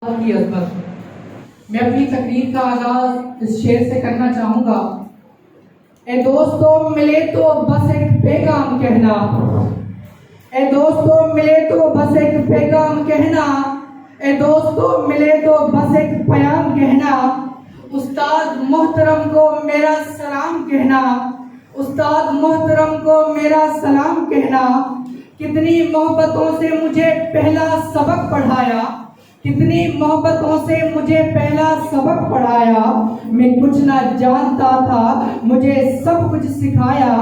کی عظمت۔ میں اپنی تقریر کا آغاز اس شعر سے کرنا چاہوں گا۔ اے دوستو ملے تو بس ایک پیغام کہنا، اے دوستو ملے تو بس ایک پیغام کہنا، اے دوستو ملے تو بس ایک پیام کہنا، استاد محترم کو میرا سلام کہنا، استاد محترم کو میرا سلام کہنا۔ کتنی محبتوں سے مجھے پہلا سبق پڑھایا، کتنی محبتوں سے مجھے پہلا سبق پڑھایا، میں کچھ نہ جانتا تھا مجھے سب کچھ سکھایا،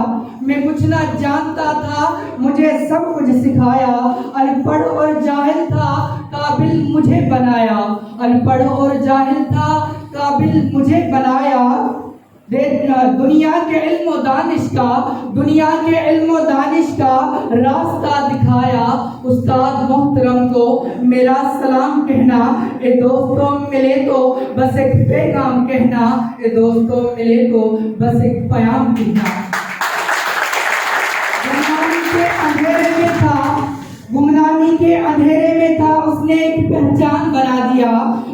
میں کچھ نہ جانتا تھا مجھے سب کچھ سکھایا، ان پڑھ اور جاہل تھا قابل مجھے بنایا، ان پڑھ اور جاہل تھا قابل مجھے بنایا۔ دنیا کے علم و دانش کا، دنیا کے علم و دانش کا راستہ دکھایا، استاد محترم کو میرا سلام کہنا، اے دوستوں ملے تو بس ایک پیغام کہنا، اے دوستوں ملے تو بس ایک پیام کہنا۔ گمنامی کے اندھیرے میں تھا، گمنامی کے اندھیرے میں تھا، اس نے ایک پہچان بنا دیا،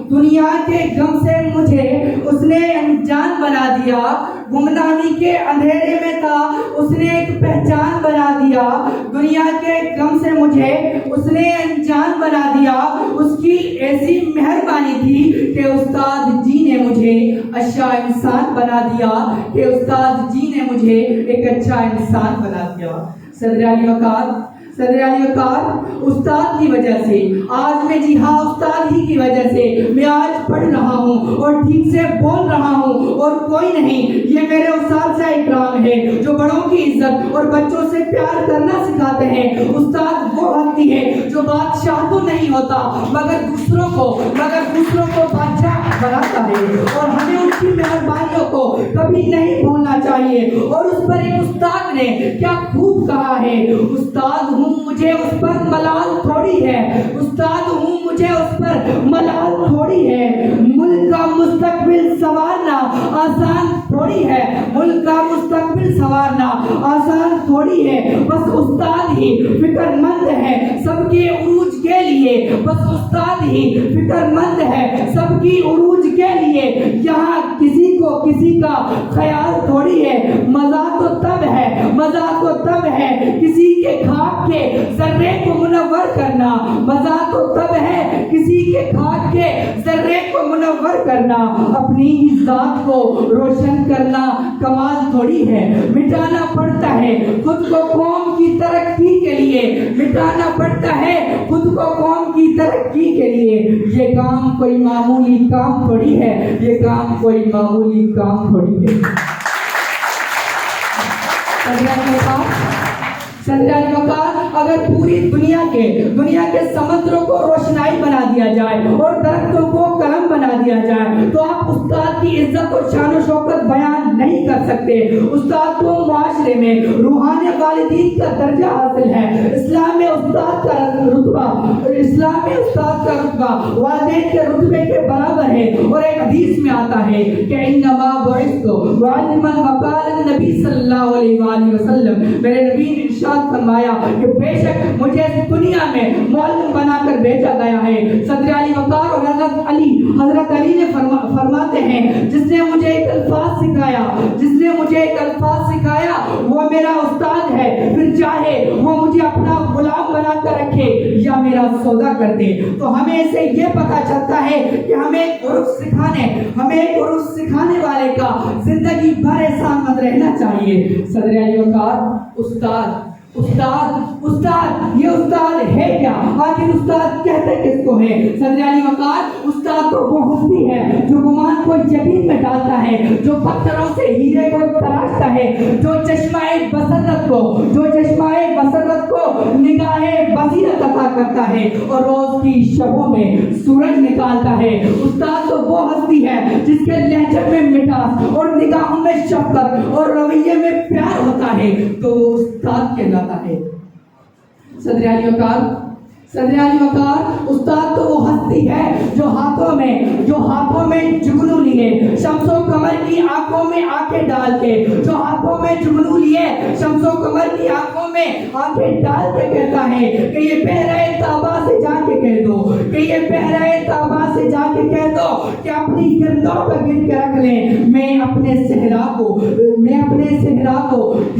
دنیا کے غم سے مجھے اس نے انجان بنا دیا، گمنامی کے اندھیرے میں تھا، اس نے ایک پہچان بنا دیا، دنیا کے غم سے مجھے اس نے انجان بنا دیا۔ اس کی ایسی مہربانی تھی کہ استاد جی نے مجھے اچھا انسان بنا دیا، کہ استاد جی نے مجھے ایک اچھا انسان بنا دیا۔ صدر علی وقار، صدر علی وقار، استاد کی وجہ سے آج میں، جی ہاں استاد ہی کی وجہ سے میں آج پڑھ رہا ہوں اور ٹھیک سے بول رہا ہوں، اور کوئی نہیں، یہ میرے استاد سے اکرام ہے جو بڑوں کی عزت اور بچوں سے پیار کرنا سکھاتے ہیں۔ استاد وہ ہستی ہے جو بادشاہ تو نہیں ہوتا مگر دوسروں کو بادشاہ بناتا ہے، اور ہمیں اس کی مہربانیوں کو کبھی نہیں بھولنا چاہیے۔ اور اس پر ایک استاد نے کیا خوب کہا ہے، استاد ہوں مجھے اس پر ملال تھوڑی ہے، استاد ہوں مجھے اس پر ملال تھوڑی ہے، ملک کا مستقبل سنوارنا آسان تھوڑی ہے، ملک کا مستقبل سنوارنا آسان تھوڑی ہے، بس استاد ہی فکر مند ہے سب کے عروج کے لیے، بس استاد ہی فکر مند ہے سب کی عروج کے لیے، یہاں کسی کو کسی کا خیال تھوڑی ہے، مزہ تو تب ہے، مزہ تو تب ہے کسی کے خاک کے ذرے کو منور کرنا، مزہ تو تب ہے کسی کے خاک کے ذرے کو منور کرنا، اپنی ہی ذات کو روشن کرنا کمال تھوڑی ہے، مٹانا پڑتا ہے خود کو قوم کی ترقی کے لیے، مٹانا پڑتا ہے خود کو قوم کی ترقی کے لیے، یہ کام کوئی معمولی کام تھوڑی ہے، یہ کام کوئی معمولی کام تھوڑی ہے۔ صدر علی وقار، اگر پوری دنیا کے سمندروں کو روشنائی بنا دیا جائے اور درختوں کو قلم بنا دیا جائے تو آپ استاد کی عزت اور شان و شوکت بیان نہیں کر سکتے۔ استاد کو معاشرے میں روحانی والدین کا درجہ حاصل ہے، اسلام میں استاد کا رتبہ، اسلام میں استاد کا رتبہ والدین کے رتبے کے برابر ہے، اور ایک حدیث میں آتا ہے کہ انما بعثت معلما وقال النبی صلی اللہ علیہ وآلہ وسلم، میرے نبی نے ارشاد فرمایا کہ بے شک مجھے اس دنیا میں معلم بنا کر بھیجا گیا ہے۔ صدر علی وقار اور حضرت علی نے فرماتے ہیں، جس نے مجھے ایک الفاظ سکھایا، جس نے مجھے ایک الفاظ سکھایا وہ میرا استاد ہے، پھر چاہے وہ مجھے اپنا غلام بنا کر رکھے یا میرا سودا کر دے۔ تو ہمیں اسے یہ پتا چلتا ہے کہ ہمیں عرف سکھانے والے کا زندگی بھر احسان مند رہنا چاہیے۔ صدر علی وقار، استاد یہ استاد ہے کیا؟ آخر استاد کہتے کس کو ہے؟ صدر علی وقار، استاد تو وہ ہستی ہے جو گمان کو یقین میں ڈالتا ہے، جو پتھروں سے ہیرے کو تراشتا ہے، جو چشمہ بصیرت کو نگاہ بصیرت عطا کرتا ہے اور روز کی شبوں میں سورج نکالتا ہے۔ استاد تو وہ ہستی ہے جس کے لہجے میں مٹاس اور نگاہوں میں شفقت اور رویے میں پیار ہوتا ہے، تو وہ استاد کہلاتا ہے۔ صدر علی وقار، استاد تو وہ ہستی ہے جو ہاتھوں میں جگنو لیے شمس و قمر کی آنکھوں میں آنکھیں ڈال کے، جو ہاتھوں میں جگنو لیے شمس و قمر کی آنکھوں میں آنکھیں ڈال کے کہتا ہے کہ یہ پہرے تابا سے جا کے کہہ دو، کہ یہ پہرے تابا سے پرندوں کو گن کے رکھ لیں، میں اپنے صحرا کو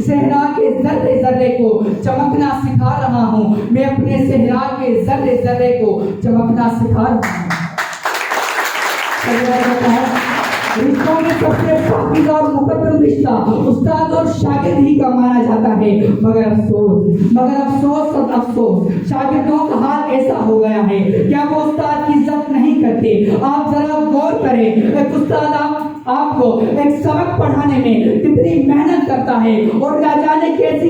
صحرا کے ذرے ذرے کو چمکنا سکھا رہا ہوں، میں اپنے صحرا کے ذرے ذرے کو چمکنا سکھا رہا ہوں۔ رشتوں میں سب سے پاکیزہ اور مقدم رشتہ استاد اور شاگرد ہی کا مانا جاتا ہے، مگر افسوس شاگردوں کا حال ایسا ہو گیا ہے کیا وہ استاد کی عزت نہیں کرتے۔ آپ ذرا غور کریں، ایک استاد آپ کو ایک سبق پڑھانے میں کتنی محنت کرتا ہے اور نہ جانے کیسی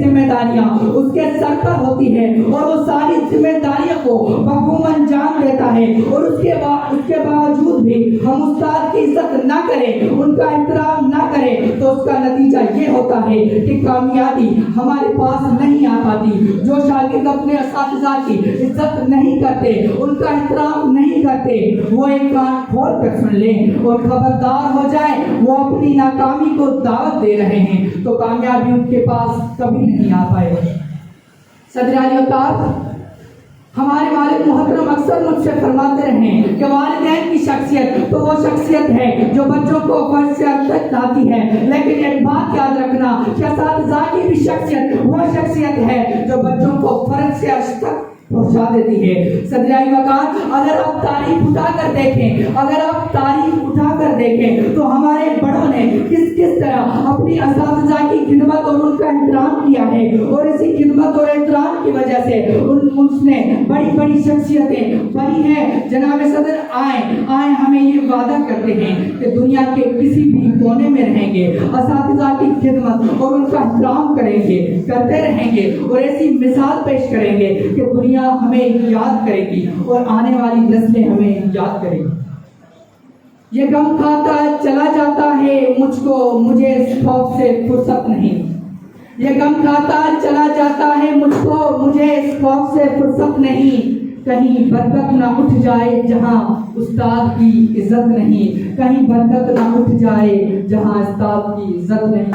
ذمہ داریاں اس کے سر پر ہوتی ہے، اور وہ ساری ذمہ داریوں کو بخوبی انجام دیتا ہے، اور اس کے باوجود بھی ہم استاد کی عزت نہ کریں، ان کا احترام نہ کریں، تو اس کا نتیجہ یہ ہوتا ہے کہ کامیابی ہمارے پاس نہیں آ پاتی۔ جو شاگرد اپنے اساتذہ کی عزت نہیں کرتے، ان کا احترام نہیں کرتے، وہ ایک کان کھول کر سن لیں اور خبردار ہو جائے، وہ اپنی ناکامی کو دعوت دے رہے ہیں تو کامیابی ان کے پاس کبھی نہیں آ پائے۔ صدر علی اوقات ہمارے والد محترم اکثر مجھ سے فرماتے رہے کہ والدین کی شخصیت تو وہ شخصیت ہے جو بچوں کو فرض سے تک لاتی ہے، لیکن ایک بات یاد رکھنا کہ اساتذہ کی بھی شخصیت وہ شخصیت ہے جو بچوں کو فرض سے تک پہنچا دیتی ہے۔ صدر وقار اگر آپ تاریخ اٹھا کر دیکھیں تو ہمارے بڑوں نے کس طرح اپنی اساتذہ کی خدمت اور ان کا احترام کیا ہے، اور اسی خدمت اور احترام کی وجہ سے اس نے بڑی شخصیتیں بنی ہیں۔ جناب صدر آئے ہمیں یہ وعدہ کرتے ہیں کہ دنیا کے کسی بھی کونے میں رہیں گے، اساتذہ کی خدمت اور ان کا احترام کرتے رہیں گے، اور ایسی مثال پیش کریں گے کہ دنیا ہمیں یاد کرے گی اور آنے والی نسلیں ہمیں یاد کریں گی۔ یہ غم کھاتا چلا جاتا ہے مجھے اس خوف سے فرصت نہیں، یہ غم کھاتا چلا جاتا ہے مجھے اس خوف سے فرصت نہیں، کہیں برکت نہ اٹھ جائے جہاں استاد کی عزت نہیں، کہیں برکت نہ اٹھ جائے جہاں استاد کی عزت نہیں۔